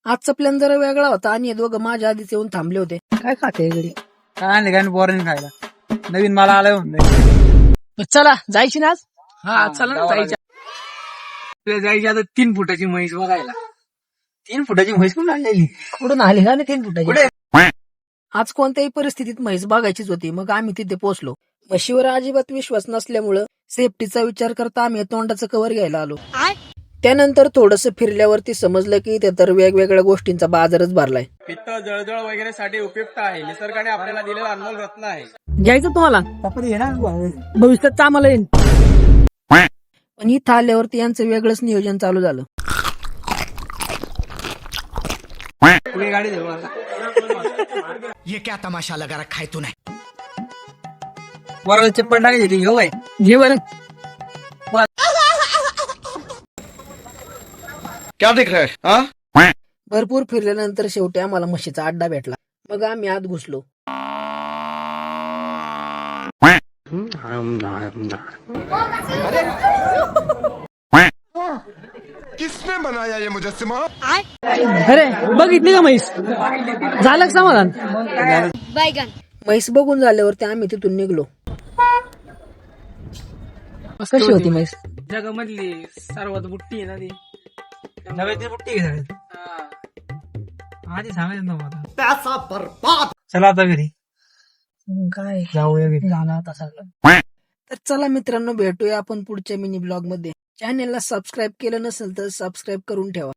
आजचा प्लॅन जरा वेगळा होता आणि हे दोघं माझ्या आधीच येऊन थांबले होते. काय खाते घरी? काय नाही काय बोरण खायला नवीन मला आलाय म्हणून चला जायची ना आज. हा चला ना जायची. जायची आता 3 फुटाची म्हैस बघायला. 3 फुटाची म्हैस कुठून आणलेली? कुठून आली का नाही 3 फुटाची? आज कोणत्याही परिस्थितीत म्हैस बघायचीच होती. मग आम्ही तिथे पोहोचलो. म्हशीवर अजिबात विश्वास नसल्यामुळं सेफ्टीचा विचार करता आम्ही तोंडाचं कव्हर घ्यायला आलो. त्यानंतर थोडस फिरल्यावरती समजलं की इथे तर वेगवेगळ्या गोष्टींचा बाजारच भरलाय. पित्त जळजळ वगैरे साठी उपयुक्त आहे. निसर्गाने आपल्याला दिलेला अनमोल रत्न आहे. घ्यायचं तुम्हाला भविष्यात आम्हाला येईल. पण इथं आल्यावरती यांचं वेगळंच नियोजन चालू झालं. पुढे गाडी देऊ मला. ये क्या तमाशा लगा रखा है तूने? वराला चप्पल टाकायची ती घेऊ काय? घे बरं. क्या दिख रहा है? हाँ? भरपूर फिरल्यानंतर शेवटी आम्हाला म्हशीचा अड्डा भेटला. मग आम्ही आत घुसलो. किसने बनाया ये मुजस्सिमा? अरे बघितली का म्हैस? झालं का समाधान? म्हैस बघून झाल्यावरती आम्ही तिथून निघलो. कशी होती म्हैस? जगामधली सर्वात बुट्टी आहे ना ती. नव्याची बुट्टी आहे. आधी सांगायचं ना मला. पैसा बर्बाद. चला आता घरी काय जाऊया घरी. झालं आता सगळं. तर चला मित्रांनो भेटूया आपण पुढच्या मिनी ब्लॉग मध्ये. चॅनेलला सबस्क्राईब केलं नसेल तर सबस्क्राईब करून ठेवा.